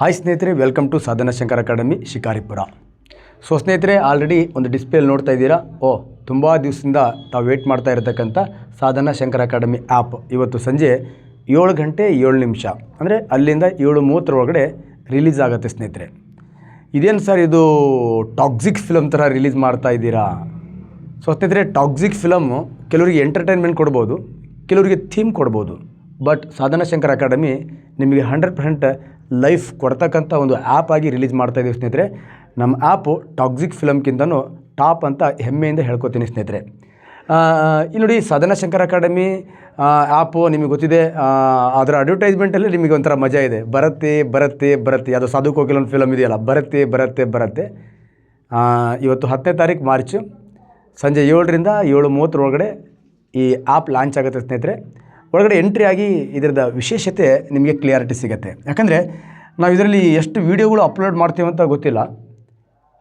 Hi ಸ್ನೇಹಿತರೆ, welcome to Sadhana Shankar academy Shikaripura. So ಸ್ನೇಹಿತರೆ, already ಒಂದು ಡಿಸ್ಪ್ಲೇಲಿ ನೋಡ್ತಾ ಇದ್ದೀರಾ. ತುಂಬ ದಿವಸದಿಂದ ತಾವು ವೇಟ್ ಮಾಡ್ತಾ ಇರತಕ್ಕಂಥ ಸಾಧನಾ ಶಂಕರ್ ಅಕಾಡೆಮಿ ಆ್ಯಪ್ ಇವತ್ತು ಸಂಜೆ 7 ಗಂಟೆ 7 ನಿಮಿಷ ಅಂದರೆ ಅಲ್ಲಿಂದ 7:30 ಒಳಗಡೆ ರಿಲೀಸ್ ಆಗುತ್ತೆ ಸ್ನೇಹಿತರೆ. ಇದೇನು ಸರ್ ಇದು ಟಾಕ್ಸಿಕ್ ಫಿಲಮ್ ಥರ ರಿಲೀಸ್ ಮಾಡ್ತಾ ಇದ್ದೀರಾ? ಸೊ ಸ್ನೇಹಿತರೆ, ಟಾಕ್ಸಿಕ್ ಫಿಲಮ್ಮು ಕೆಲವರಿಗೆ ಎಂಟರ್ಟೈನ್ಮೆಂಟ್ ಕೊಡ್ಬೋದು, ಕೆಲವರಿಗೆ ಥೀಮ್ ಕೊಡ್ಬೋದು. ಬಟ್ ಸಾಧನಾ ಶಂಕರ್ ಅಕಾಡೆಮಿ ನಿಮಗೆ 100% ಲೈಫ್ ಕೊಡ್ತಕ್ಕಂಥ ಒಂದು ಆ್ಯಪ್ ಆಗಿ ರಿಲೀಸ್ ಮಾಡ್ತಾಯಿದ್ದೀವಿ ಸ್ನೇಹಿತರೆ. ನಮ್ಮ ಆ್ಯಪು ಟಾಕ್ಸಿಕ್ ಫಿಲಮ್ಗಿಂತನೂ ಟಾಪ್ ಅಂತ ಹೆಮ್ಮೆಯಿಂದ ಹೇಳ್ಕೊತೀನಿ ಸ್ನೇಹಿತರೆ. ಇಲ್ಲಿ ನೋಡಿ, ಸಾಧನಾ ಶಂಕರ್ ಅಕಾಡೆಮಿ ಆ್ಯಪು ನಿಮಗೆ ಗೊತ್ತಿದೆ. ಅದರ ಅಡ್ವರ್ಟೈಸ್ಮೆಂಟಲ್ಲಿ ನಿಮಗೆ ಒಂಥರ ಮಜಾ ಇದೆ. ಬರುತ್ತೆ ಬರುತ್ತೆ ಬರುತ್ತೆ, ಅದು ಸಾಧು ಕೋಕಿಲ ಒಂದು ಫಿಲಮ್ ಇದೆಯಲ್ಲ, ಬರುತ್ತೆ ಬರುತ್ತೆ ಬರುತ್ತೆ. ಇವತ್ತು 10ನೇ ತಾರೀಕು ಮಾರ್ಚು ಸಂಜೆ 7ರಿಂದ 7:30 ಒಳಗಡೆ ಈ ಆ್ಯಪ್ ಲಾಂಚ್ ಆಗುತ್ತೆ ಸ್ನೇಹಿತರೆ. ಒಳಗಡೆ ಎಂಟ್ರಿ ಆಗಿ ಇದರದ ವಿಶೇಷತೆ ನಿಮಗೆ ಕ್ಲಿಯಾರಿಟಿ ಸಿಗುತ್ತೆ. ಯಾಕಂದರೆ ನಾವು ಇದರಲ್ಲಿ ಎಷ್ಟು ವೀಡಿಯೋಗಳು ಅಪ್ಲೋಡ್ ಮಾಡ್ತೀವಿ ಅಂತ ಗೊತ್ತಿಲ್ಲ,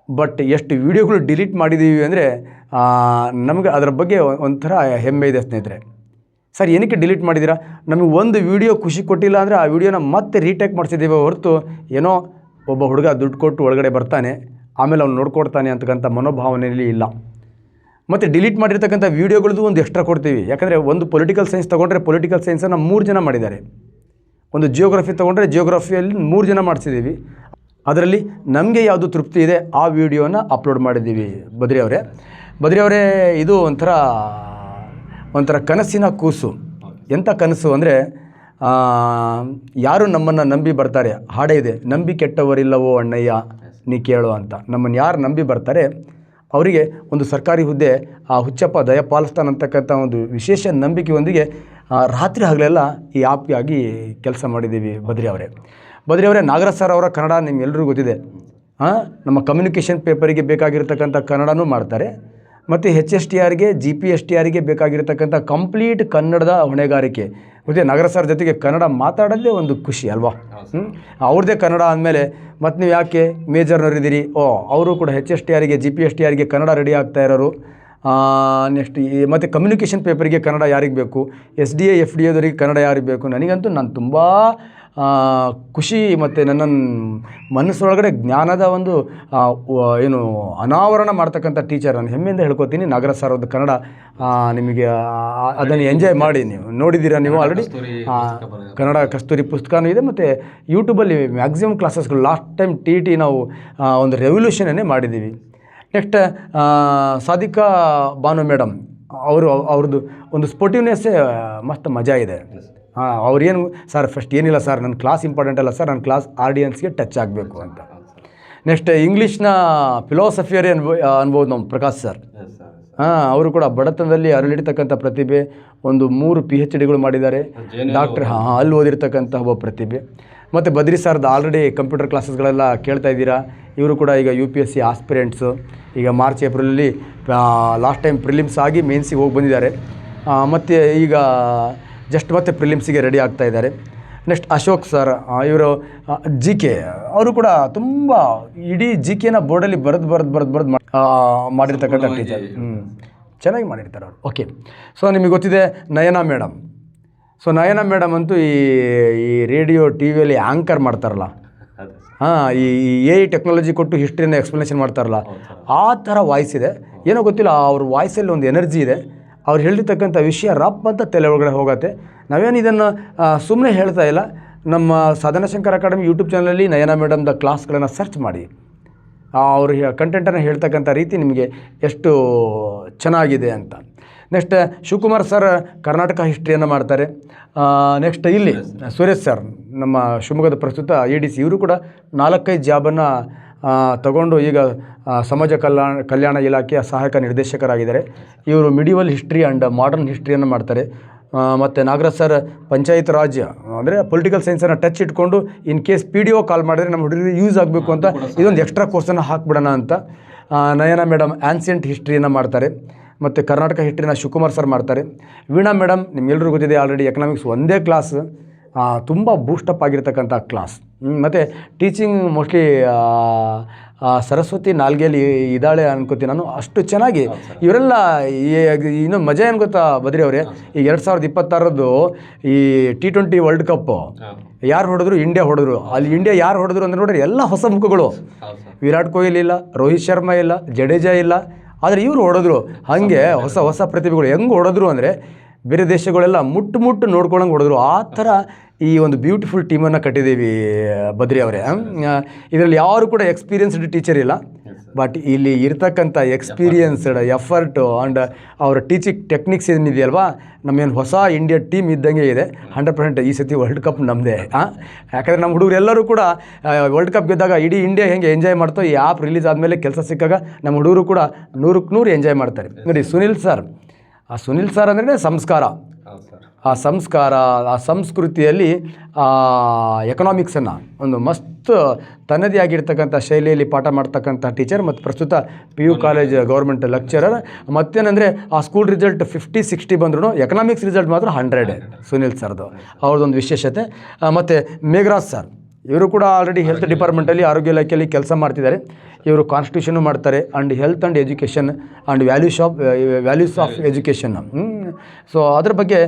ಬಟ್ ಎಷ್ಟು ವೀಡಿಯೋಗಳು ಡಿಲೀಟ್ ಮಾಡಿದ್ದೀವಿ ಅಂದರೆ ನಮಗೆ ಅದರ ಬಗ್ಗೆ ಒಂಥರ ಹೆಮ್ಮೆ ಇದೆ ಸ್ನೇಹಿತರೆ. ಸರ್, ಏನಕ್ಕೆ ಡಿಲೀಟ್ ಮಾಡಿದ್ದೀರಾ? ನಮಗೆ ಒಂದು ವೀಡಿಯೋ ಖುಷಿ ಕೊಟ್ಟಿಲ್ಲ ಅಂದರೆ ಆ ವೀಡಿಯೋನ ಮತ್ತೆ ರೀಟೇಕ್ ಮಾಡಿಸಿದ್ದೀವಿ ಹೊರತು ಏನೋ ಒಬ್ಬ ಹುಡುಗ ದುಡ್ಡು ಕೊಟ್ಟು ಒಳಗಡೆ ಬರ್ತಾನೆ, ಆಮೇಲೆ ಅವ್ನು ನೋಡ್ಕೊಡ್ತಾನೆ ಅಂತಕ್ಕಂಥ ಮನೋಭಾವನೆಯಲ್ಲಿ ಇಲ್ಲ. ಮತ್ತು ಡಿಲೀಟ್ ಮಾಡಿರ್ತಕ್ಕಂಥ ವೀಡಿಯೋಗಳದ್ದು ಒಂದು ಎಕ್ಸ್ಟ್ರಾ ಕೊಡ್ತೀವಿ. ಯಾಕಂದರೆ ಒಂದು ಪೊಲಿಟಿಕಲ್ ಸೈನ್ಸ್ ತೊಗೊಂಡ್ರೆ ಪೊಲಿಟಿಕಲ್ ಸೈನ್ಸನ್ನು 3 ಜನ ಮಾಡಿದ್ದಾರೆ, ಒಂದು ಜಿಯೋಗ್ರಫಿ ತೊಗೊಂಡ್ರೆ ಜಿಯೋಗ್ರಫಿಯಲ್ಲಿ 3 ಜನ ಮಾಡಿಸಿದ್ದೀವಿ. ಅದರಲ್ಲಿ ನಮಗೆ ಯಾವುದು ತೃಪ್ತಿ ಇದೆ ಆ ವಿಡಿಯೋನ ಅಪ್ಲೋಡ್ ಮಾಡಿದ್ದೀವಿ. ಬದ್ರಿ ಅವರೇ ಇದು ಒಂಥರ ಕನಸಿನ ಕೂಸು. ಎಂಥ ಕನಸು ಅಂದರೆ, ಯಾರು ನಮ್ಮನ್ನು ನಂಬಿ ಬರ್ತಾರೆ, ಹಾಡೇ ಇದೆ, ನಂಬಿ ಕೆಟ್ಟವರಿಲ್ಲವೋ ಅಣ್ಣಯ್ಯ ನೀ ಕೇಳೋ ಅಂತ. ನಮ್ಮನ್ನು ಯಾರು ನಂಬಿ ಬರ್ತಾರೆ ಅವರಿಗೆ ಒಂದು ಸರ್ಕಾರಿ ಹುದ್ದೆ ಆ ಹುಚ್ಚಪ್ಪ ದಯಪಾಲಿಸ್ತಾನೆ ಅಂತಕ್ಕಂಥ ಒಂದು ವಿಶೇಷ ನಂಬಿಕೆಯೊಂದಿಗೆ ರಾತ್ರಿ ಹಗಲೆಲ್ಲ ಈ ಆ್ಯಪ್ಗಾಗಿ ಕೆಲಸ ಮಾಡಿದ್ದೀವಿ. ಬದ್ರಿ ಅವರೇ ನಾಗರಾಜ್ ಸರ್ ಅವರ ಕನ್ನಡ ನಿಮ್ಗೆಲ್ಲರಿಗೂ ಗೊತ್ತಿದೆ. ನಮ್ಮ ಕಮ್ಯುನಿಕೇಷನ್ ಪೇಪರಿಗೆ ಬೇಕಾಗಿರ್ತಕ್ಕಂಥ ಕನ್ನಡನೂ ಮಾಡ್ತಾರೆ, ಮತ್ತು HSTRಗೆ GPSTRಗೆ ಬೇಕಾಗಿರ್ತಕ್ಕಂಥ ಕಂಪ್ಲೀಟ್ ಕನ್ನಡದ ಹೊಣೆಗಾರಿಕೆ. ಮತ್ತು ನಾಗರಾಜ್ ಸರ್ ಜೊತೆಗೆ ಕನ್ನಡ ಮಾತಾಡೋದೇ ಒಂದು ಖುಷಿ ಅಲ್ವಾ? ಅವ್ರದ್ದೇ ಕನ್ನಡ ಅಂದಮೇಲೆ ಮತ್ತು ನೀವು ಯಾಕೆ ಮೇಜರ್ನವರಿದ್ದೀರಿ? ಅವರು ಕೂಡ HSTRಗೆ GPSTRಗೆ ಕನ್ನಡ ರೆಡಿ ಆಗ್ತಾ ಇರೋರು. ನೆಕ್ಸ್ಟ್ ಮತ್ತು ಕಮ್ಯುನಿಕೇಷನ್ ಪೇಪರಿಗೆ ಕನ್ನಡ ಯಾರಿಗೆ ಬೇಕು, SDA FDAದವರಿಗೆ ಕನ್ನಡ ಯಾರಿಗೆ ಬೇಕು. ನನಗಂತೂ ನಾನು ತುಂಬ ಖುಷಿ ಮತ್ತು ನನ್ನ ಮನಸ್ಸೊಳಗಡೆ ಜ್ಞಾನದ ಒಂದು ಅನಾವರಣ ಮಾಡ್ತಕ್ಕಂಥ ಟೀಚರ್. ನಾನು ಹೆಮ್ಮೆಯಿಂದ ಹೇಳ್ಕೊತೀನಿ, ನಾಗರಾಜ್ ಸರ್ ಅವ್ರದ್ದು ಕನ್ನಡ. ನಿಮಗೆ ಅದನ್ನು ಎಂಜಾಯ್ ಮಾಡಿ, ನೀವು ನೋಡಿದ್ದೀರಾ, ನೀವು ಆಲ್ರೆಡಿ ಕನ್ನಡ ಕಸ್ತೂರಿ ಪುಸ್ತಕನೂ ಇದೆ, ಮತ್ತು ಯೂಟ್ಯೂಬಲ್ಲಿ ಮ್ಯಾಕ್ಸಿಮಮ್ ಕ್ಲಾಸಸ್ಗಳು. ಲಾಸ್ಟ್ ಟೈಮ್ TET ನಾವು ಒಂದು ರೆವಲ್ಯೂಷನನ್ನೇ ಮಾಡಿದ್ದೀವಿ. ನೆಕ್ಸ್ಟ್ ಸಾದಿಕಾ ಬಾನು ಮೇಡಮ್ ಅವ್ರದ್ದು ಒಂದು ಸ್ಪೋರ್ಟಿವ್ನೆಸ್ಸೇ ಮಸ್ತ್ ಮಜಾ ಇದೆ. ಅವ್ರೇನು ಸರ್, ಫಸ್ಟ್ ಏನಿಲ್ಲ ಸರ್, ನನ್ನ ಕ್ಲಾಸ್ ಇಂಪಾರ್ಟೆಂಟ್ ಅಲ್ಲ ಸರ್, ನನ್ನ ಕ್ಲಾಸ್ ಆಡಿಯನ್ಸ್ಗೆ ಟಚ್ ಆಗಬೇಕು ಅಂತ. ನೆಕ್ಸ್ಟ್ ಇಂಗ್ಲೀಷ್ನ ಫಿಲಾಸಫಿಯರೇ ಅನ್ಬೋದು ನಮ್ಮ ಪ್ರಕಾಶ್ ಸರ್. ಅವರು ಕೂಡ ಬಡತನದಲ್ಲಿ ಅರಳಿರ್ತಕ್ಕಂಥ ಪ್ರತಿಭೆ. ಒಂದು 3 PhDಗಳು ಮಾಡಿದ್ದಾರೆ, ಡಾಕ್ಟ್ರ್. ಅಲ್ಲಿ ಓದಿರ್ತಕ್ಕಂಥ ಒಬ್ಬ ಪ್ರತಿಭೆ. ಮತ್ತು ಬದ್ರಿ ಸರ್ದು ಆಲ್ರೆಡಿ ಕಂಪ್ಯೂಟರ್ ಕ್ಲಾಸಸ್ಗಳೆಲ್ಲ ಕೇಳ್ತಾ ಇದ್ದೀರಾ. ಇವರು ಕೂಡ ಈಗ UPSC ಆಸ್ಪಿರೆಂಟ್ಸು. ಈಗ ಮಾರ್ಚ್ ಏಪ್ರಿಲಲ್ಲಿ ಲಾಸ್ಟ್ ಟೈಮ್ ಪ್ರಿಲಿಮ್ಸ್ ಆಗಿ ಮೇನ್ಸಿಗೆ ಹೋಗಿ ಬಂದಿದ್ದಾರೆ, ಮತ್ತು ಈಗ ಜಸ್ಟ್ ಮತ್ತೆ ಪ್ರಿಲಿಮ್ಸಿಗೆ ರೆಡಿ ಆಗ್ತಾ ಇದ್ದಾರೆ. ನೆಕ್ಸ್ಟ್ ಅಶೋಕ್ ಸರ್, ಇವರು GK, ಅವರು ಕೂಡ ತುಂಬ ಇಡೀ GKನ ಬೋರ್ಡಲ್ಲಿ ಬರೆದು ಮಾಡಿರ್ತಕ್ಕಂಥ ಟೀಚರ್. ಚೆನ್ನಾಗಿ ಮಾಡಿರ್ತಾರೆ ಅವರು. ಓಕೆ, ಸೊ ನಿಮಗೆ ಗೊತ್ತಿದೆ Nayana madam. So Nayana madam ಅಂತೂ ಈ ರೇಡಿಯೋ TVಯಲ್ಲಿ ಆ್ಯಂಕರ್ ಮಾಡ್ತಾರಲ್ಲ, ಈ AI ಟೆಕ್ನಾಲಜಿ ಕೊಟ್ಟು ಹಿಸ್ಟ್ರಿನ ಎಕ್ಸ್ಪ್ಲನೇಷನ್ ಮಾಡ್ತಾರಲ್ಲ, ಆ ಥರ ವಾಯ್ಸ್ ಇದೆ. ಏನೋ ಗೊತ್ತಿಲ್ಲ, ಅವ್ರ ವಾಯ್ಸಲ್ಲಿ ಒಂದು ಎನರ್ಜಿ ಇದೆ. ಅವ್ರು ಹೇಳಿರ್ತಕ್ಕಂಥ ವಿಷಯ ರಪ್ ಅಂತ ತಲೆ ಒಳಗಡೆ ಹೋಗುತ್ತೆ. ನಾವೇನು ಇದನ್ನು ಸುಮ್ಮನೆ ಹೇಳ್ತಾ ಇಲ್ಲ. ನಮ್ಮ ಸಾಧನಾ ಶಂಕರ್ ಅಕಾಡೆಮಿ ಯೂಟ್ಯೂಬ್ ಚಾನಲಲ್ಲಿ ನಯನಾ ಮೇಡಮ್ದ ಕ್ಲಾಸ್ಗಳನ್ನು ಸರ್ಚ್ ಮಾಡಿ, ಅವರು ಕಂಟೆಂಟನ್ನು ಹೇಳ್ತಕ್ಕಂಥ ರೀತಿ ನಿಮಗೆ ಎಷ್ಟು ಚೆನ್ನಾಗಿದೆ ಅಂತ. ನೆಕ್ಸ್ಟ್ ಶಿವಕುಮಾರ್ ಸರ್ ಕರ್ನಾಟಕ ಹಿಸ್ಟ್ರಿಯನ್ನು ಮಾಡ್ತಾರೆ. ನೆಕ್ಸ್ಟ್ ಇಲ್ಲಿ ಸುರೇಶ್ ಸರ್, ನಮ್ಮ ಶಿವಮೊಗ್ಗದ ಪ್ರಸ್ತುತ ADC, ಇವರು ಕೂಡ 4-5 ಜಾಬನ್ನು ತಗೊಂಡು ಈಗ ಸಮಾಜ ಕಲ್ಯಾಣ ಇಲಾಖೆಯ ಸಹಾಯಕ ನಿರ್ದೇಶಕರಾಗಿದ್ದಾರೆ. ಇವರು ಮಿಡಿವಲ್ ಹಿಸ್ಟ್ರಿ ಆ್ಯಂಡ್ ಮಾಡರ್ನ್ ಹಿಸ್ಟ್ರಿಯನ್ನು ಮಾಡ್ತಾರೆ. ಮತ್ತು ನಾಗರಾಜ್ ಸರ್ ಪಂಚಾಯತ್ ರಾಜ್ ಅಂದರೆ ಪೊಲಿಟಿಕಲ್ ಸೈನ್ಸನ್ನು ಟಚ್ ಇಟ್ಕೊಂಡು ಇನ್ ಕೇಸ್ PDO ಕಾಲ್ ಮಾಡಿದರೆ ನಮ್ಮ ಹುಡುಗರಿಗೆ ಯೂಸ್ ಆಗಬೇಕು ಅಂತ ಇದೊಂದು ಎಕ್ಸ್ಟ್ರಾ ಕೋರ್ಸನ್ನು ಹಾಕ್ಬಿಡೋಣ ಅಂತ. ನಯನಾ ಮೇಡಮ್ ಆ್ಯನ್ಸಿಯಂಟ್ ಹಿಸ್ಟ್ರಿಯನ್ನು ಮಾಡ್ತಾರೆ, ಮತ್ತು ಕರ್ನಾಟಕ ಹಿಸ್ಟ್ರಿನ ಶಿವಕುಮಾರ್ ಸರ್ ಮಾಡ್ತಾರೆ. ವೀಣಾ ಮೇಡಮ್ ನಿಮ್ಗೆಲ್ಲರಿಗೂ ಗೊತ್ತಿದೆ, ಆಲ್ರೆಡಿ ಎಕನಾಮಿಕ್ಸ್ ಒಂದೇ ಕ್ಲಾಸ್ ತುಂಬ ಬೂಸ್ಟಪ್ ಆಗಿರ್ತಕ್ಕಂಥ ಕ್ಲಾಸ್. ಮತ್ತು ಟೀಚಿಂಗ್ ಮೋಸ್ಟ್ಲಿ ಸರಸ್ವತಿ ನಾಲ್ಗೆಯಲ್ಲಿ ಇದ್ದಾಳೆ ಅನ್ಕೋತೀನಿ ನಾನು. ಅಷ್ಟು ಚೆನ್ನಾಗಿ ಇವರೆಲ್ಲ ಇನ್ನೂ ಮಜಾ ಏನು ಗೊತ್ತಾ ಬದ್ರಿ ಅವರೇ, ಈ 2026 ಈ T20 ವರ್ಲ್ಡ್ ಕಪ್ ಯಾರು ಹೊಡೆದ್ರು? ಇಂಡಿಯಾ ಹೊಡೆದ್ರು. ಅಲ್ಲಿ ಇಂಡಿಯಾ ಯಾರು ಹೊಡೆದ್ರು ಅಂದ್ರೆ ನೋಡ್ರಿ ಎಲ್ಲ ಹೊಸ ಮುಖಗಳು. ವಿರಾಟ್ ಕೊಹ್ಲಿ ಇಲ್ಲ, ರೋಹಿತ್ ಶರ್ಮಾ ಇಲ್ಲ, ಜಡೇಜಾ ಇಲ್ಲ, ಆದರೆ ಇವರು ಹೊಡೆದ್ರು. ಹಾಗೆ ಹೊಸ ಹೊಸ ಪ್ರತಿಭೆಗಳು ಹೆಂಗೆ ಹೊಡೆದ್ರು ಅಂದರೆ ಬೇರೆ ದೇಶಗಳೆಲ್ಲ ಮುಟ್ಟು ನೋಡ್ಕೊಳ್ಳೋಂಗೆ ಹೊಡೆದ್ರು. ಆ ಥರ ಈ ಒಂದು ಬ್ಯೂಟಿಫುಲ್ ಟೀಮನ್ನು ಕಟ್ಟಿದ್ದೀವಿ ಬದ್ರಿ ಅವರೇ. ಇದರಲ್ಲಿ ಯಾರು ಕೂಡ ಎಕ್ಸ್ಪೀರಿಯನ್ಸ್ಡ್ ಟೀಚರ್ ಇಲ್ಲ, ಬಟ್ ಇಲ್ಲಿ ಇರ್ತಕ್ಕಂಥ ಎಕ್ಸ್ಪೀರಿಯನ್ಸ್ಡ್ ಎಫರ್ಟು ಆ್ಯಂಡ್ ಅವರ ಟೀಚಿಂಗ್ ಟೆಕ್ನಿಕ್ಸ್ ಏನಿದೆಯಲ್ವಾ, ನಮ್ಮೇನು ಹೊಸ ಇಂಡಿಯಾ ಟೀಮ್ ಇದ್ದಂಗೆ ಇದೆ. 100% ಈ ಸತಿ ವರ್ಲ್ಡ್ ಕಪ್ ನಮ್ಮದೇ. ಯಾಕಂದರೆ ನಮ್ಮ ಹುಡುಗರು ಎಲ್ಲರೂ ಕೂಡ ವರ್ಲ್ಡ್ ಕಪ್ ಗೆದ್ದಾಗ ಇಡೀ ಇಂಡಿಯಾ ಹೆಂಗೆ ಎಂಜಾಯ್ ಮಾಡ್ತೋ, ಈ ಆ್ಯಪ್ ರಿಲೀಸ್ ಆದಮೇಲೆ ಕೆಲಸ ಸಿಕ್ಕಾಗ ನಮ್ಮ ಹುಡುಗರು ಕೂಡ 100% ಎಂಜಾಯ್ ಮಾಡ್ತಾರೆ. ನೋಡಿ ಸುನಿಲ್ ಸರ್ ಅಂದ್ರೆ ಸಂಸ್ಕಾರ, ಆ ಸಂಸ್ಕಾರ, ಆ ಸಂಸ್ಕೃತಿಯಲ್ಲಿ ಎಕನಾಮಿಕ್ಸನ್ನು ಒಂದು ಮಸ್ತ್ ತನ್ನದೇ ಆಗಿರ್ತಕ್ಕಂಥ ಶೈಲಿಯಲ್ಲಿ ಪಾಠ ಮಾಡ್ತಕ್ಕಂಥ ಟೀಚರ್. ಮತ್ತು ಪ್ರಸ್ತುತ PU ಕಾಲೇಜ್ ಗೌರ್ಮೆಂಟ್ ಲೆಕ್ಚರರ್. ಮತ್ತೇನೆಂದರೆ ಆ ಸ್ಕೂಲ್ ರಿಸಲ್ಟ್ 50-60 ಬಂದ್ರೂ ಎಕನಾಮಿಕ್ಸ್ ರಿಸಲ್ಟ್ ಮಾತ್ರ 100 ಸುನಿಲ್ ಸರ್ದು, ಅವ್ರದ್ದೊಂದು ವಿಶೇಷತೆ. ಮತ್ತು ಮೇಘರಾಜ್ ಸರ್, ಇವರು ಕೂಡ ಆಲ್ರೆಡಿ ಹೆಲ್ತ್ ಡಿಪಾರ್ಟ್ಮೆಂಟಲ್ಲಿ ಆರೋಗ್ಯ ಇಲಾಖೆಯಲ್ಲಿ ಕೆಲಸ ಮಾಡ್ತಿದ್ದಾರೆ. ಇವರು ಕಾನ್ಸ್ಟಿಟ್ಯೂಷನ್ನು ಮಾಡ್ತಾರೆ and health and education and values of education. So ಅದ್ರ ಬಗ್ಗೆ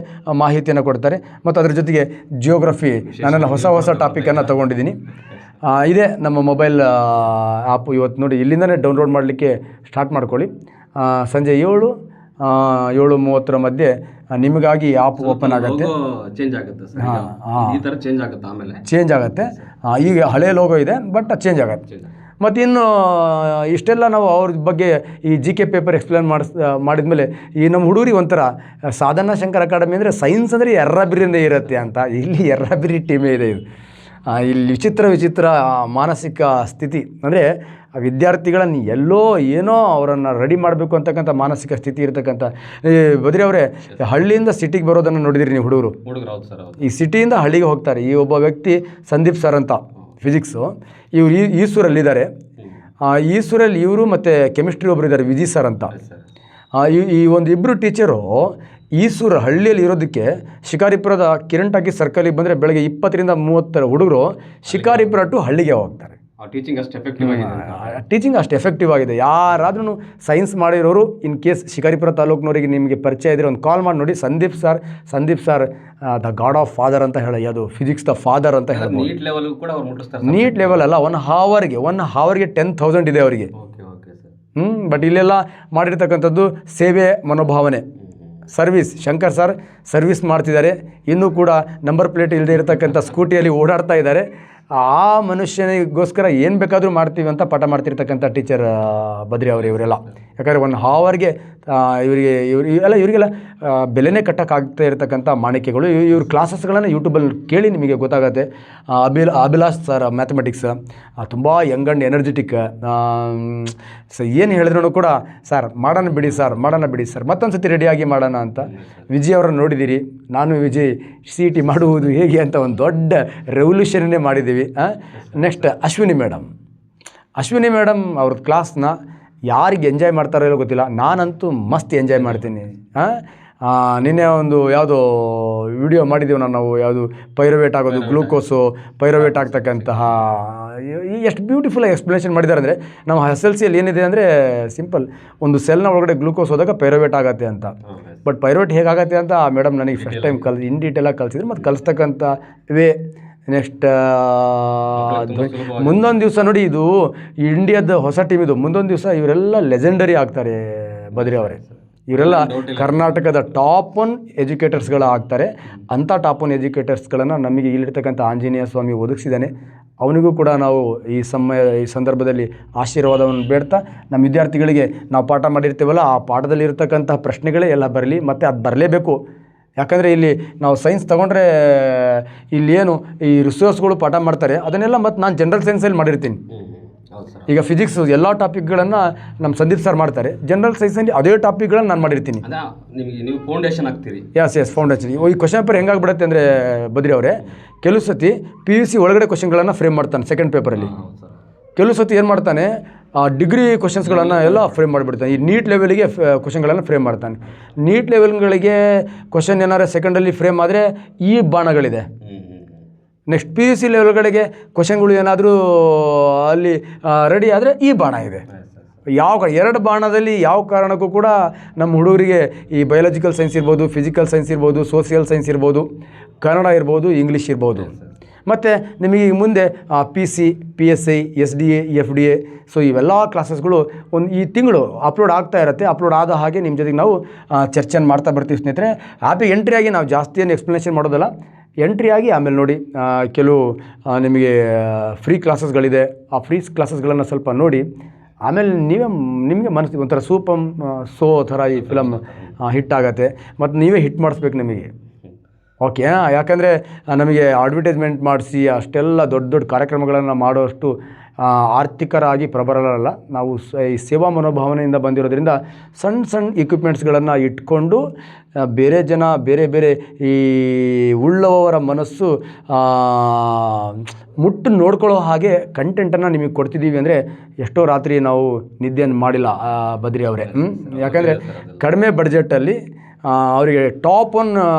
ಮಾಹಿತಿಯನ್ನು ಕೊಡ್ತಾರೆ. ಮತ್ತು ಅದ್ರ ಜೊತೆಗೆ ಜಿಯೋಗ್ರಫಿ, ನಾನೆಲ್ಲ ಹೊಸ ಟಾಪಿಕನ್ನು ತೊಗೊಂಡಿದ್ದೀನಿ. ಇದೇ ನಮ್ಮ ಮೊಬೈಲ್ ಆ್ಯಪು. ಇವತ್ತು ನೋಡಿ ಇಲ್ಲಿಂದನೇ ಡೌನ್ಲೋಡ್ ಮಾಡಲಿಕ್ಕೆ ಸ್ಟಾರ್ಟ್ ಮಾಡ್ಕೊಳ್ಳಿ. ಸಂಜೆ 7-7:30 ಮಧ್ಯೆ ನಿಮಗಾಗಿ ಆ್ಯಪ್ ಓಪನ್ ಆಗುತ್ತೆ. ಚೇಂಜ್ ಆಗುತ್ತೆ. ಈಗ ಹಳೆ ಲೋಗೋ ಇದೆ, ಬಟ್ ಚೇಂಜ್ ಆಗುತ್ತೆ. ಮತ್ತು ಇನ್ನು ಇಷ್ಟೆಲ್ಲ ನಾವು ಅವ್ರ ಬಗ್ಗೆ ಈ GK ಪೇಪರ್ ಎಕ್ಸ್ಪ್ಲೇನ್ ಮಾಡಿದ್ಮೇಲೆ ಈ ನಮ್ಮ ಹುಡುಗರಿಗೆ ಒಂಥರ ಸಾಧನಾ ಶಂಕರ್ ಅಕಾಡೆಮಿ ಅಂದರೆ ಸೈನ್ಸ್ ಅಂದರೆ ಎರ್ರಬಿರಿನೇ ಇರುತ್ತೆ ಅಂತ. ಇಲ್ಲಿ ಎರ್ರಬಿರಿ ಟೀಮೇ ಇದೆ. ಇದು ಇಲ್ಲಿ ವಿಚಿತ್ರ ಮಾನಸಿಕ ಸ್ಥಿತಿ ಅಂದರೆ ವಿದ್ಯಾರ್ಥಿಗಳನ್ನು ಎಲ್ಲೋ ಏನೋ ಅವರನ್ನು ರೆಡಿ ಮಾಡಬೇಕು ಅಂತಕ್ಕಂಥ ಮಾನಸಿಕ ಸ್ಥಿತಿ ಇರತಕ್ಕಂಥ ಬದ್ರಿ ಅವರೇ. ಹಳ್ಳಿಯಿಂದ ಸಿಟಿಗೆ ಬರೋದನ್ನು ನೋಡಿದಿರಿ ನೀವು ಹುಡುಗರು. ಈ ಸಿಟಿಯಿಂದ ಹಳ್ಳಿಗೆ ಹೋಗ್ತಾರೆ. ಈ ಒಬ್ಬ ವ್ಯಕ್ತಿ ಸಂದೀಪ್ ಸರ್ ಅಂತ ಫಿಸಿಕ್ಸು, ಇವರು ಈಸೂರಲ್ಲಿದ್ದಾರೆ. ಈಸೂರಲ್ಲಿ ಇವರು ಮತ್ತು ಕೆಮಿಸ್ಟ್ರಿ ಒಬ್ಬರು ಇದ್ದಾರೆ ವಿಜಯ್ ಸರ್ ಅಂತ. ಈ ಒಂದು ಇಬ್ಬರು ಟೀಚರು ಈಸೂರು ಹಳ್ಳಿಯಲ್ಲಿ ಇರೋದಕ್ಕೆ ಶಿಕಾರಿಪುರದ ಕಿರಣ್ ಟಾಕೀಸ್ ಸರ್ಕಲಿಗೆ ಬಂದರೆ ಬೆಳಗ್ಗೆ 20-30 ಹುಡುಗರು ಶಿಕಾರಿಪುರ ಟು ಹಳ್ಳಿಗೆ ಹೋಗ್ತಾರೆ. ಟೀಚಿಂಗ್ ಅಷ್ಟು ಎಫೆಕ್ಟಿವ್ ಆಗಿದೆ. ಯಾರಾದ್ರೂ ಸೈನ್ಸ್ ಮಾಡಿರೋರು ಇನ್ ಕೇಸ್ ಶಿಕಾರಿಪುರ ತಾಲೂಕಿನವರಿಗೆ ನಿಮಗೆ ಪರಿಚಯ ಇದ್ದರೆ ಒಂದು ಕಾಲ್ ಮಾಡಿ ನೋಡಿ. Sandeep sir the god of father ಅಂತ ಹೇಳಿ, ಅದು ಫಿಸಿಕ್ಸ್ ದ ಫಾದರ್ ಅಂತ ಹೇಳ್ಬೋದು. ನೀಟ್ ಲೆವೆಲ್ ಅಲ್ಲ, 1 ಅವರ್ಗೆ 10,000 ಇದೆ ಅವರಿಗೆ. ಬಟ್ ಇಲ್ಲೆಲ್ಲ ಮಾಡಿರ್ತಕ್ಕಂಥದ್ದು ಸೇವೆ ಮನೋಭಾವನೆ, ಸರ್ವಿಸ್. ಶಂಕರ್ ಸರ್ ಸರ್ವಿಸ್ ಮಾಡ್ತಿದ್ದಾರೆ. ಇನ್ನೂ ಕೂಡ ನಂಬರ್ ಪ್ಲೇಟ್ ಇಲ್ಲದೆ ಇರತಕ್ಕಂಥ ಸ್ಕೂಟಿಯಲ್ಲಿ ಓಡಾಡ್ತಾ ಇದ್ದಾರೆ. ಆ ಮನುಷ್ಯನಿಗೋಸ್ಕರ ಏನು ಬೇಕಾದರೂ ಮಾಡ್ತೀವಿ ಅಂತ ಪಾಠ ಮಾಡ್ತಿರ್ತಕ್ಕಂಥ ಟೀಚರ್ ಬದ್ರಿ ಅವರು ಇವರೆಲ್ಲ. ಯಾಕಂದರೆ 1 ಅವರ್ಗೆ ಇವರಿಗೆಲ್ಲ ಬೆಲೆನೇ ಕಟ್ಟೋಕ್ಕಾಗ್ತಾ ಇರತಕ್ಕಂಥ ಮಾಣಿಕ್ಯಗಳು. ಇವ್ರ ಕ್ಲಾಸಸ್ಗಳನ್ನು ಯೂಟ್ಯೂಬಲ್ಲಿ ಕೇಳಿ ನಿಮಗೆ ಗೊತ್ತಾಗುತ್ತೆ. ಅಭಿಲಾಷ್ ಸರ್ ಮ್ಯಾಥಮೆಟಿಕ್ಸ್ ತುಂಬ ಯಂಗ್ ಆ್ಯಂಡ್ ಎನರ್ಜೆಟಿಕ್. ಸೊ ಏನು ಹೇಳಿದ್ರು ಕೂಡ ಸರ್ ಮಾಡೋಣ ಬಿಡಿ ಸರ್ ಮತ್ತೊಂದು ಸತಿ ರೆಡಿಯಾಗಿ ಮಾಡೋಣ ಅಂತ. ವಿಜಯ್ ಅವರನ್ನು ನೋಡಿದ್ದೀರಿ. ನಾನು ವಿಜಯ್ CET ಮಾಡುವುದು ಹೇಗೆ ಅಂತ ಒಂದು ದೊಡ್ಡ ರೆವಲ್ಯೂಷನ್ನೇ ಮಾಡಿದ್ದೀವಿ. ನೆಕ್ಸ್ಟ್ ಅಶ್ವಿನಿ ಮೇಡಮ್ ಅವ್ರದ್ದು ಕ್ಲಾಸ್ನ ಯಾರಿಗೆ ಎಂಜಾಯ್ ಮಾಡ್ತಾರೋ ಇಲ್ಲೋ ಗೊತ್ತಿಲ್ಲ, ನಾನಂತೂ ಮಸ್ತ್ ಎಂಜಾಯ್ ಮಾಡ್ತೀನಿ. ನಿನ್ನೆ ಒಂದು ಯಾವುದೋ ವಿಡಿಯೋ ಮಾಡಿದ್ದೀವಿ ನಾವು, ಯಾವುದು ಪೈರವೇಟ್ ಆಗೋದು, ಗ್ಲೂಕೋಸು ಪೈರವೇಟ್ ಆಗ್ತಕ್ಕಂತಹ ಎಷ್ಟು ಬ್ಯೂಟಿಫುಲ್ಲಾಗಿ ಎಕ್ಸ್ಪ್ಲನೇಷನ್ ಮಾಡಿದ್ದಾರೆ ಅಂದರೆ, ನಾವು SLCಯಲ್ಲಿ ಏನಿದೆ ಅಂದರೆ ಸಿಂಪಲ್, ಒಂದು ಸೆಲ್ನ ಒಳಗಡೆ ಗ್ಲೂಕೋಸ್ ಹೋದಾಗ ಪೈರವೇಟ್ ಆಗುತ್ತೆ ಅಂತ. ಬಟ್ ಪೈರವೇಟ್ ಹೇಗಾಗತ್ತೆ ಅಂತ ಆ ಮೇಡಮ್ ನನಗೆ ಫಸ್ಟ್ ಟೈಮ್ ಇನ್ ಡೀಟೇಲಾಗಿ ಕಲಿಸಿದ್ರು. ಮತ್ತು ಕಲಿಸ್ತಕ್ಕಂಥ ವೇ ನೆಕ್ಸ್ಟ್ ಮುಂದೊಂದು ದಿವಸ ನೋಡಿ, ಇದು ಇಂಡಿಯಾದ ಹೊಸ ಟೀಮ್ ಇದು. ಮುಂದೊಂದು ದಿವಸ ಇವರೆಲ್ಲ ಲೆಜೆಂಡರಿ ಆಗ್ತಾರೆ ಬದ್ರಿ ಅವರೇ. ಇವರೆಲ್ಲ ಕರ್ನಾಟಕದ ಟಾಪ್ 1 ಎಜುಕೇಟರ್ಸ್ಗಳು ಆಗ್ತಾರೆ. ಅಂಥ ಟಾಪ್ 1 ಎಜುಕೇಟರ್ಸ್ಗಳನ್ನು ನಮಗೆ ಇಲ್ಲಿರ್ತಕ್ಕಂಥ ಆಂಜನೇಯ ಸ್ವಾಮಿ ಒದಗಿಸಿದ್ದಾನೆ. ಅವನಿಗೂ ಕೂಡ ನಾವು ಈ ಸಂದರ್ಭದಲ್ಲಿ ಆಶೀರ್ವಾದವನ್ನು ಬೇಡ್ತಾ, ನಮ್ಮ ವಿದ್ಯಾರ್ಥಿಗಳಿಗೆ ನಾವು ಪಾಠ ಮಾಡಿರ್ತೀವಲ್ಲ, ಆ ಪಾಠದಲ್ಲಿ ಇರ್ತಕ್ಕಂಥ ಪ್ರಶ್ನೆಗಳೇ ಎಲ್ಲ ಬರಲಿ, ಮತ್ತು ಅದು ಬರಲೇಬೇಕು. ಯಾಕಂದರೆ ಇಲ್ಲಿ ನಾವು ಸೈನ್ಸ್ ತೊಗೊಂಡ್ರೆ ಇಲ್ಲೇನು ಈ ರಿಸೋರ್ಸ್ಗಳು ಪಾಠ ಮಾಡ್ತಾರೆ, ಅದನ್ನೆಲ್ಲ ಮತ್ತು ನಾನು ಜನರಲ್ ಸೈನ್ಸಲ್ಲಿ ಮಾಡಿರ್ತೀನಿ. ಈಗ ಫಿಸಿಕ್ಸ್ ಎಲ್ಲ ಟಾಪಿಕ್ಗಳನ್ನು ನಮ್ಮ ಸಂದೀಪ್ ಸರ್ ಮಾಡ್ತಾರೆ. ಜನರಲ್ ಸೈನ್ಸಲ್ಲಿ ಅದೇ ಟಾಪಿಕ್ಗಳನ್ನು ನಾನು ಮಾಡಿರ್ತೀನಿ. ನೀವು ಫೌಂಡೇಶನ್ ಆಗ್ತೀರಿ. Yes foundation. ಈ ಕ್ವಶನ್ ಪೇಪರ್ ಹೆಂಗಾಗ್ಬಿಡುತ್ತೆ ಅಂದರೆ ಬದ್ರಿ ಅವರೇ, ಕೆಲವು ಸತಿ PUC ಒಳಗಡೆ ಕ್ವಶನ್ಗಳನ್ನು ಫ್ರೇಮ್ ಮಾಡ್ತಾನೆ ಸೆಕೆಂಡ್ ಪೇಪರಲ್ಲಿ. ಕೆಲವು ಸತಿ ಏನು ಮಾಡ್ತಾನೆ, ಡಿಗ್ರಿ ಕ್ವಶನ್ಸ್ಗಳನ್ನು ಎಲ್ಲ ಫ್ರೇಮ್ ಮಾಡಿಬಿಡ್ತಾನೆ. ಈ ನೀಟ್ ಲೆವೆಲಿಗೆ ಕ್ವಶನ್ಗಳನ್ನು ಫ್ರೇಮ್ ಮಾಡ್ತಾನೆ. ನೀಟ್ ಲೆವೆಲ್ಗಳಿಗೆ ಕ್ವಶನ್ ಏನಾದ್ರು ಸೆಕೆಂಡಲ್ಲಿ ಫ್ರೇಮ್ ಆದರೆ ಈ ಬಾಣಗಳಿದೆ. ನೆಕ್ಸ್ಟ್ PUC ಲೆವೆಲ್ಗಳಿಗೆ ಕ್ವಶನ್ಗಳು ಏನಾದರೂ ಅಲ್ಲಿ ರೆಡಿ ಆದರೆ ಈ ಬಾಣ ಇದೆ. ಎರಡು ಬಾಣದಲ್ಲಿ ಯಾವ ಕಾರಣಕ್ಕೂ ಕೂಡ ನಮ್ಮ ಹುಡುಗರಿಗೆ ಈ ಬಯೋಲಾಜಿಕಲ್ ಸೈನ್ಸ್ ಇರ್ಬೋದು, ಫಿಸಿಕಲ್ ಸೈನ್ಸ್ ಇರ್ಬೋದು, ಸೋಷಿಯಲ್ ಸೈನ್ಸ್ ಇರ್ಬೋದು, ಕನ್ನಡ ಇರ್ಬೋದು, ಇಂಗ್ಲೀಷ್ ಇರ್ಬೋದು. ಮತ್ತು ನಿಮಗೆ ಈಗ ಮುಂದೆ PC, PSI, SDA, FDA, so ಇವೆಲ್ಲ ಕ್ಲಾಸಸ್ಗಳು ಈ ತಿಂಗಳು ಅಪ್ಲೋಡ್ ಆಗ್ತಾ ಇರುತ್ತೆ. ಅಪ್ಲೋಡ್ ಆದ ಹಾಗೆ ನಿಮ್ಮ ಜೊತೆಗೆ ನಾವು ಚರ್ಚೆಯನ್ನು ಮಾಡ್ತಾ ಬರ್ತೀವಿ ಸ್ನೇಹಿತರೆ. ಎಂಟ್ರಿಯಾಗಿ ನಾವು ಜಾಸ್ತಿ ಏನು ಎಕ್ಸ್ಪ್ಲನೇಷನ್ ಮಾಡೋದಲ್ಲ, ಎಂಟ್ರಿಯಾಗಿ ಆಮೇಲೆ ನೋಡಿ ಕೆಲವು ನಿಮಗೆ ಫ್ರೀ ಕ್ಲಾಸಸ್ಗಳಿದೆ. ಆ ಫ್ರೀ ಕ್ಲಾಸಸ್ಗಳನ್ನು ಸ್ವಲ್ಪ ನೋಡಿ, ಆಮೇಲೆ ನಿಮಗೆ ಮನಸ್ಸಿಗೆ ಒಂಥರ ಸೋ ಥರ ಈ ಫಿಲಮ್ ಹಿಟ್ ಆಗುತ್ತೆ ಮತ್ತು ನೀವೇ ಹಿಟ್ ಮಾಡಿಸ್ಬೇಕು ನಮಗೆ. ಓಕೆ, ಯಾಕಂದರೆ ನಮಗೆ ಅಡ್ವರ್ಟೈಸ್ಮೆಂಟ್ ಮಾಡಿಸಿ ಅಷ್ಟೆಲ್ಲ ದೊಡ್ಡ ಕಾರ್ಯಕ್ರಮಗಳನ್ನು ಮಾಡೋಷ್ಟು ಆರ್ಥಿಕರಾಗಿ ಪ್ರಬಲರಲ್ಲ ನಾವು. ಈ ಸೇವಾ ಮನೋಭಾವನೆಯಿಂದ ಬಂದಿರೋದ್ರಿಂದ ಸಣ್ಣ ಇಕ್ವಿಪ್ಮೆಂಟ್ಸ್ಗಳನ್ನು ಇಟ್ಕೊಂಡು ಬೇರೆ ಈ ಉಳ್ಳವರ ಮನಸ್ಸು ಮುಟ್ಟು ನೋಡ್ಕೊಳ್ಳೋ ಹಾಗೆ ಕಂಟೆಂಟನ್ನು ನಿಮಗೆ ಕೊಡ್ತಿದ್ದೀವಿ ಅಂದರೆ ಎಷ್ಟೋ ರಾತ್ರಿ ನಾವು ನಿದ್ದೆಯನ್ನು ಮಾಡಿಲ್ಲ ಬದ್ರಿ ಅವರೇ. ಯಾಕಂದರೆ ಕಡಿಮೆ ಬಡ್ಜೆಟಲ್ಲಿ ಅವರಿಗೆ ಟಾಪ್ 1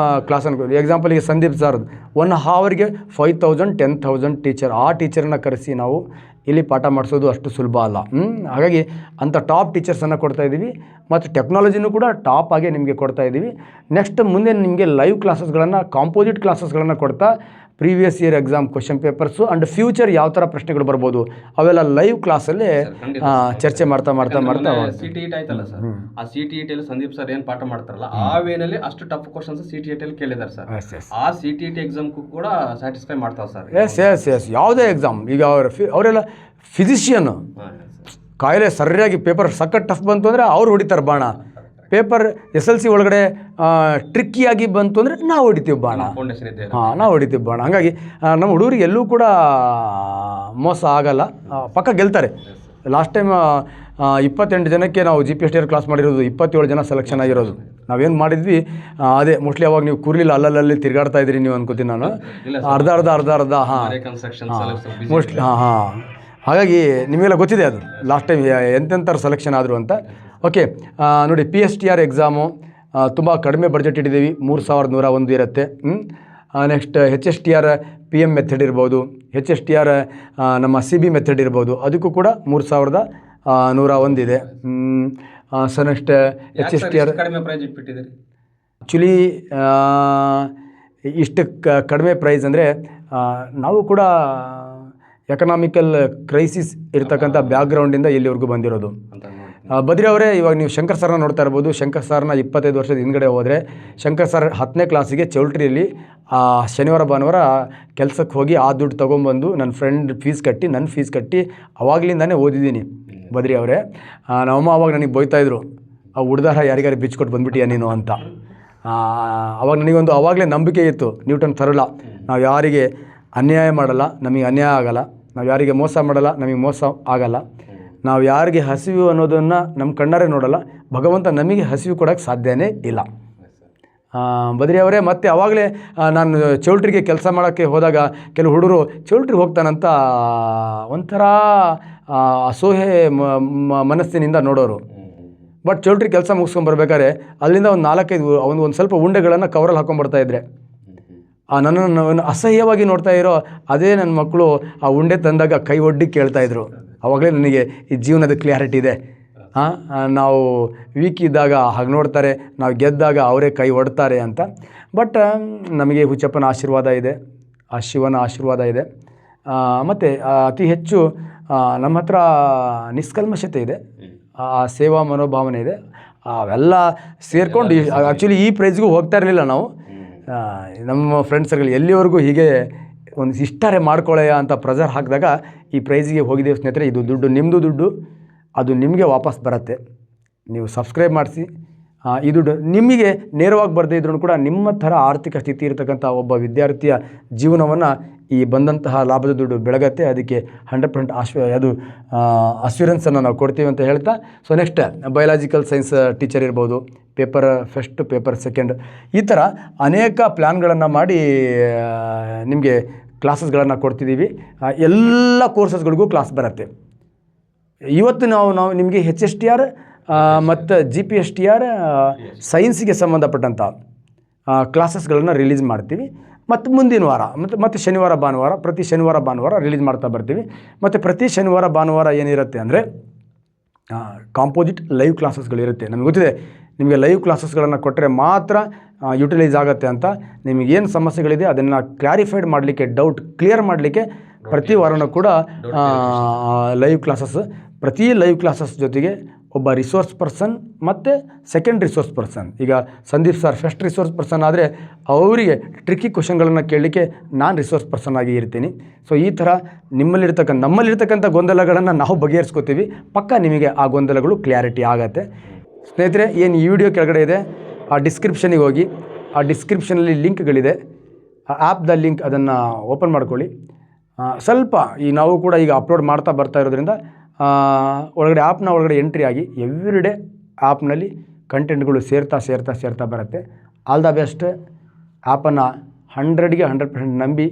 ಕ್ಲಾಸ್ ಅನ್ಕೋ. ಎಕ್ಸಾಂಪಲಿಗೆ ಸಂದೀಪ್ ಸರ್ 1 ಅವರ್ಗೆ 5,000 10,000 ಟೀಚರ್, ಆ ಟೀಚರನ್ನ ಕರೆಸಿ ನಾವು ಇಲ್ಲಿ ಪಾಠ ಮಾಡಿಸೋದು ಅಷ್ಟು ಸುಲಭ ಅಲ್ಲ. ಹಾಗಾಗಿ ಅಂಥ ಟಾಪ್ ಟೀಚರ್ಸನ್ನು ಕೊಡ್ತಾಯಿದ್ದೀವಿ ಮತ್ತು ಟೆಕ್ನಾಲಜಿನೂ ಕೂಡ ಟಾಪ್ ಆಗಿ ನಿಮಗೆ ಕೊಡ್ತಾಯಿದ್ದೀವಿ. ನೆಕ್ಸ್ಟ್ ಮುಂದೆ ನಿಮಗೆ ಲೈವ್ ಕ್ಲಾಸಸ್ಗಳನ್ನು, ಕಾಂಪೋಸಿಟ್ ಕ್ಲಾಸಸ್ಗಳನ್ನು ಕೊಡ್ತಾ previous year exam question papers and future ಯಾವ ಥರ ಪ್ರಶ್ನೆಗಳು ಬರ್ಬೋದು ಅವೆಲ್ಲ ಲೈವ್ ಕ್ಲಾಸಲ್ಲೇ ಚರ್ಚೆ ಮಾಡ್ತಾ CTET ಆಯ್ತಲ್ಲ ಸರ್, ಆ CTET ಸಂದೀಪ್ ಸರ್ ಏನು ಪಾಠ ಮಾಡ್ತಾರಲ್ಲ ಆ ವೇನಲ್ಲಿ ಅಷ್ಟು ಟಫ್ ಕ್ವಶನ್ಸ್ CTET ಕೇಳಿದ್ದಾರೆ ಸರ್. ಆ CTET ಎಕ್ಸಾಮ್ಗೂ ಕೂಡ ಸ್ಯಾಟಿಸ್ಫೈ ಮಾಡ್ತಾರೆ ಸರ್. ಎಸ್ ಯಾವುದೇ ಎಕ್ಸಾಮ್. ಈಗ ಅವರೆಲ್ಲ ಫಿಸಿಷಿಯನ್, ಕಾಯಿಲೆ ಸರಿಯಾಗಿ ಪೇಪರ್ ಸಖತ್ ಟಫ್ ಬಂತು ಅಂದರೆ ಅವ್ರು ಹೊಡಿತಾರೆ ಬಾಣ. ಪೇಪರ್ SLC ಒಳಗಡೆ ಟ್ರಿಕ್ಕಿಯಾಗಿ ಬಂತು ಅಂದರೆ ನಾವು ಹೊಡಿತೀವಿ ಬಾಣ. ನಾವು ಹೊಡಿತೀವಿ ಬಾಣ. ಹಾಗಾಗಿ ನಮ್ಮ ಹುಡುಗರಿಗೆ ಎಲ್ಲೂ ಕೂಡ ಮೋಸ ಆಗಲ್ಲ, ಪಕ್ಕ ಗೆಲ್ತಾರೆ. ಲಾಸ್ಟ್ ಟೈಮ್ 28 ಜನಕ್ಕೆ ನಾವು GPSTR ಕ್ಲಾಸ್ ಮಾಡಿರೋದು, 27 ಜನ ಸೆಲೆಕ್ಷನ್ ಆಗಿರೋದು. ನಾವೇನು ಮಾಡಿದ್ವಿ ಅದೇ ಮೋಸ್ಟ್ಲಿ ಅವಾಗ ನೀವು ಕೂರ್ಲಿಲ್ಲ, ಅಲ್ಲಲ್ಲಿ ತಿರುಗಾಡ್ತಾ ಇದ್ದೀರಿ ನೀವು ಅನ್ಕೋತೀನಿ ನಾನು. ಅರ್ಧ ಮೋಸ್ಟ್ಲಿ ಹಾಗಾಗಿ ನಿಮಗೆಲ್ಲ ಗೊತ್ತಿದೆ ಅದು ಲಾಸ್ಟ್ ಟೈಮ್ ಎಂತೆಂಥವ್ರು ಸೆಲೆಕ್ಷನ್ ಆದರು ಅಂತ. ಓಕೆ, ನೋಡಿ PSTR ಎಕ್ಸಾಮು ತುಂಬ ಕಡಿಮೆ ಬಡ್ಜೆಟ್ ಇಟ್ಟಿದ್ದೀವಿ, 3,101 ಇರುತ್ತೆ. ನೆಕ್ಸ್ಟ್ HSTR PM ಮೆಥಡ್ ಇರ್ಬೋದು, HSTR ನಮ್ಮ CB ಮೆಥಡ್ ಇರ್ಬೋದು, ಅದಕ್ಕೂ ಕೂಡ 3,101 ಇದೆ. ಸೊ ನೆಕ್ಸ್ಟ್ HSTR ಕಡಿಮೆ ಪ್ರೈಸ್ ಇಟ್ಬಿಟ್ಟಿದ್ದೀರಿ. ಆ್ಯಕ್ಚುಲಿ ಇಷ್ಟು ಕಡಿಮೆ ಪ್ರೈಸ್ ಅಂದರೆ ನಾವು ಕೂಡ ಎಕನಾಮಿಕಲ್ ಕ್ರೈಸಿಸ್ ಇರ್ತಕ್ಕಂಥ ಬ್ಯಾಕ್ಗ್ರೌಂಡಿಂದ ಇಲ್ಲಿವರೆಗೂ ಬಂದಿರೋದು. ಬದ್ರಿ ಅವರೇ, ಇವಾಗ ನೀವು ಶಂಕರ್ ಸರ್ನ ನೋಡ್ತಾ ಇರ್ಬೋದು. ಶಂಕರ್ ಸರ್ನ 25 ವರ್ಷದ ಹಿಂದ್ಗಡೆ ಹೋದರೆ ಶಂಕರ್ ಸರ್ 10ನೇ ಕ್ಲಾಸಿಗೆ ಚೌಲ್ಟ್ರಿಯಲ್ಲಿ ಶನಿವಾರ ಭಾನುವಾರ ಕೆಲಸಕ್ಕೆ ಹೋಗಿ ಆ ದುಡ್ಡು ತೊಗೊಂಬಂದು ನನ್ನ ಫ್ರೆಂಡ್ ಫೀಸ್ ಕಟ್ಟಿ ಅವಾಗಲಿಂದಾನೇ ಓದಿದ್ದೀನಿ ಬದ್ರಿ ಅವರೇ. ನಮ್ಮಮ್ಮ ಅವಾಗ ನನಗೆ ಬೈತಾಯಿದ್ರು, ಆ ಹುಡ್ದಾರ ಯಾರಿಗಾರು ಬಿಚ್ಕೊಟ್ಟು ಬಂದ್ಬಿಟ್ಟಿಯಾ ನೀನು ಅಂತ. ಅವಾಗ ನನಗೊಂದು ಅವಾಗಲೇ ನಂಬಿಕೆ ಇತ್ತು, ನ್ಯೂಟನ್ ತರಲ್ಲ, ನಾವು ಯಾರಿಗೆ ಅನ್ಯಾಯ ಮಾಡಲ್ಲ, ನಮಗೆ ಅನ್ಯಾಯ ಆಗಲ್ಲ. ನಾವು ಯಾರಿಗೆ ಮೋಸ ಮಾಡಲ್ಲ, ನಮಗೆ ಮೋಸ ಆಗಲ್ಲ. ನಾವು ಯಾರಿಗೆ ಹಸಿವು ಅನ್ನೋದನ್ನು ನಮ್ಮ ಕಣ್ಣಾರೆ ನೋಡಲ್ಲ. ಭಗವಂತ ನಮಗೆ ಹಸಿವು ಕೊಡೋಕ್ಕೆ ಸಾಧ್ಯನೇ ಇಲ್ಲ. ಬದ್ರಿ ಅವರೇ, ಮತ್ತು ಆವಾಗಲೇ ನಾನು ಚೌಲ್ಟ್ರಿಗೆ ಕೆಲಸ ಮಾಡೋಕ್ಕೆ ಹೋದಾಗ ಕೆಲವು ಹುಡುಗರು ಚೌಲ್ಟ್ರಿಗೆ ಹೋಗ್ತಾನಂತ ಒಂಥರ ಅಸೂಹೆ ಮನಸ್ಸಿನಿಂದ ನೋಡೋರು. ಬಟ್ ಚೌಲ್ಟ್ರಿ ಕೆಲಸ ಮುಗಿಸ್ಕೊಂಬರ್ಬೇಕಾದ್ರೆ ಅಲ್ಲಿಂದ ಒಂದು 4-5 ಒಂದು ಸ್ವಲ್ಪ ಉಂಡೆಗಳನ್ನು ಕವರಲ್ಲಿ ಹಾಕೊಂಡ್ಬರ್ತಾಯಿದ್ರೆ ನನ್ನನ್ನು ಅಸಹ್ಯವಾಗಿ ನೋಡ್ತಾ ಇರೋ ಅದೇ ನನ್ನ ಮಕ್ಕಳು ಆ ಉಂಡೆ ತಂದಾಗ ಕೈ ಒಡ್ಡಿ ಕೇಳ್ತಾಯಿದ್ರು. ಆವಾಗಲೇ ನನಗೆ ಈ ಜೀವನದ ಕ್ಲಿಯಾರಿಟಿ ಇದೆ. ನಾವು ವೀಕ್ ಇದ್ದಾಗ ಹಾಗೆ ನೋಡ್ತಾರೆ, ನಾವು ಗೆದ್ದಾಗ ಅವರೇ ಕೈ ಒಡ್ತಾರೆ ಅಂತ. ಬಟ್ ನಮಗೆ ಹುಚ್ಚಪ್ಪನ ಆಶೀರ್ವಾದ ಇದೆ, ಆ ಶಿವನ ಆಶೀರ್ವಾದ ಇದೆ. ಮತ್ತು ಅತಿ ಹೆಚ್ಚು ನಮ್ಮ ಹತ್ರ ನಿಷ್ಕಲ್ಮಶತೆ ಇದೆ, ಆ ಸೇವಾ ಮನೋಭಾವನೆ ಇದೆ. ಅವೆಲ್ಲ ಸೇರ್ಕೊಂಡು ಆ್ಯಕ್ಚುಲಿ ಈ ಪ್ರೈಸ್ಗೂ ಹೋಗ್ತಾ ಇರಲಿಲ್ಲ ನಾವು. ನಮ್ಮ ಫ್ರೆಂಡ್ಸ್ ಸರ್ಕಲ್ ಎಲ್ಲಿವರೆಗೂ ಹೀಗೆ ಒಂದು ಇಷ್ಟಾರೆ ಮಾಡ್ಕೊಳ್ಳೆಯ ಅಂತ ಪ್ರೆಷರ್ ಹಾಕಿದಾಗ ಈ ಪ್ರೈಸಿಗೆ ಹೋಗಿದ್ದೇವೆ ಸ್ನೇಹಿತರೆ. ಇದು ದುಡ್ಡು ನಿಮ್ಮದು ದುಡ್ಡು, ಅದು ನಿಮಗೆ ವಾಪಸ್ ಬರುತ್ತೆ. ನೀವು ಸಬ್ಸ್ಕ್ರೈಬ್ ಮಾಡಿಸಿ. ಈ ದುಡ್ಡು ನಿಮಗೆ ನೇರವಾಗಿ ಬರದೇ ಇದ್ರೂ ಕೂಡ ನಿಮ್ಮ ಥರ ಆರ್ಥಿಕ ಸ್ಥಿತಿ ಇರತಕ್ಕಂಥ ಒಬ್ಬ ವಿದ್ಯಾರ್ಥಿಯ ಜೀವನವನ್ನು ಈ ಬಂದಂತಹ ಲಾಭದ ದುಡ್ಡು ಬೆಳಗತ್ತೆ. ಅದಕ್ಕೆ 100% ಅದು ಅಶ್ಯೂರೆನ್ಸನ್ನು ನಾವು ಕೊಡ್ತೀವಿ ಅಂತ ಹೇಳ್ತಾ, so next biological science teacher ಇರ್ಬೋದು, ಪೇಪರ್ ಫಸ್ಟ್, ಪೇಪರ್ ಸೆಕೆಂಡ್, ಈ ಥರ ಅನೇಕ ಪ್ಲ್ಯಾನ್ಗಳನ್ನು ಮಾಡಿ ನಿಮಗೆ ಕ್ಲಾಸಸ್ಗಳನ್ನು ಕೊಡ್ತಿದ್ದೀವಿ. ಎಲ್ಲ ಕೋರ್ಸಸ್ಗಳಿಗೂ ಕ್ಲಾಸ್ ಬರುತ್ತೆ. ಇವತ್ತು ನಾವು ನಿಮಗೆ HSTR ಮತ್ತು GPSTR ಸೈನ್ಸಿಗೆ ಸಂಬಂಧಪಟ್ಟಂಥ ಕ್ಲಾಸಸ್ಗಳನ್ನು ರಿಲೀಸ್ ಮಾಡ್ತೀವಿ. ಮತ್ತು ಮುಂದಿನ ವಾರ ಮತ್ತು ಶನಿವಾರ ಭಾನುವಾರ ಪ್ರತಿ ಶನಿವಾರ ಭಾನುವಾರ ರಿಲೀಸ್ ಮಾಡ್ತಾ ಬರ್ತೀವಿ. ಮತ್ತು ಪ್ರತಿ ಶನಿವಾರ ಭಾನುವಾರ ಏನಿರುತ್ತೆ ಅಂದರೆ ಕಾಂಪೋಸಿಟ್ ಲೈವ್ ಕ್ಲಾಸಸ್ಗಳಿರುತ್ತೆ. ನಮಗೆ ಗೊತ್ತಿದೆ ನಿಮಗೆ ಲೈವ್ ಕ್ಲಾಸಸ್ಗಳನ್ನು ಕೊಟ್ಟರೆ ಮಾತ್ರ ಯುಟಿಲೈಸ್ ಆಗುತ್ತೆ ಅಂತ. ನಿಮಗೇನು ಸಮಸ್ಯೆಗಳಿದೆ ಅದನ್ನು ಕ್ಲಾರಿಫೈಡ್ ಮಾಡಲಿಕ್ಕೆ, ಡೌಟ್ ಕ್ಲಿಯರ್ ಮಾಡಲಿಕ್ಕೆ ಪ್ರತಿ ವಾರನೂ ಕೂಡ ಲೈವ್ ಕ್ಲಾಸಸ್, ಪ್ರತಿ ಲೈವ್ ಕ್ಲಾಸಸ್ ಜೊತೆಗೆ ಒಬ್ಬ ರಿಸೋರ್ಸ್ ಪರ್ಸನ್ ಮತ್ತು ಸೆಕೆಂಡ್ ರಿಸೋರ್ಸ್ ಪರ್ಸನ್. ಈಗ Sandeep sir first resource person ಆದರೆ ಅವರಿಗೆ ಟ್ರಿಕ್ಕಿ ಕ್ವಶನ್ಗಳನ್ನು ಕೇಳಲಿಕ್ಕೆ ನಾನು ರಿಸೋರ್ಸ್ ಪರ್ಸನ್ ಆಗಿ ಇರ್ತೀನಿ. ಸೊ ಈ ಥರ ನಮ್ಮಲ್ಲಿರ್ತಕ್ಕಂಥ ಗೊಂದಲಗಳನ್ನು ನಾವು ಬಗೆಹರಿಸ್ಕೋತೀವಿ. ಪಕ್ಕ ನಿಮಗೆ ಆ ಗೊಂದಲಗಳು ಕ್ಲಾರಿಟಿ ಆಗತ್ತೆ. ಸ್ನೇಹಿತರೆ, ಏನು ಈ ವಿಡಿಯೋ ಕೆಳಗಡೆ ಇದೆ ಆ ಡಿಸ್ಕ್ರಿಪ್ಷನಿಗೆ ಹೋಗಿ, ಆ ಡಿಸ್ಕ್ರಿಪ್ಷನಲ್ಲಿ ಲಿಂಕ್ಗಳಿದೆ, ಆ ಆ್ಯಪ್ದ ಲಿಂಕ್ ಅದನ್ನು ಓಪನ್ ಮಾಡ್ಕೊಳ್ಳಿ. ಸ್ವಲ್ಪ ನಾವು ಕೂಡ ಈಗ ಅಪ್ಲೋಡ್ ಮಾಡ್ತಾ ಬರ್ತಾ ಇರೋದ್ರಿಂದ ಒಳಗಡೆ ಆ್ಯಪ್ನ ಒಳಗಡೆ ಎಂಟ್ರಿ ಆಗಿ ಎವ್ರಿಡೇ ಆ್ಯಪ್ನಲ್ಲಿ ಕಂಟೆಂಟ್ಗಳು ಸೇರ್ತಾ ಬರುತ್ತೆ. All the best. ಆ್ಯಪನ್ನು 100ಗೆ 100% ನಂಬಿ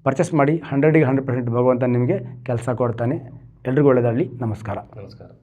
ಪರ್ಚೇಸ್ ಮಾಡಿ. 100ಗೆ 100% ಭಗವಂತ ನಿಮಗೆ ಕೆಲಸ ಕೊಡ್ತಾನೆ. ಎಲ್ರಿಗೂ ಒಳ್ಳೆಯದಾಗಲಿ. ನಮಸ್ಕಾರ.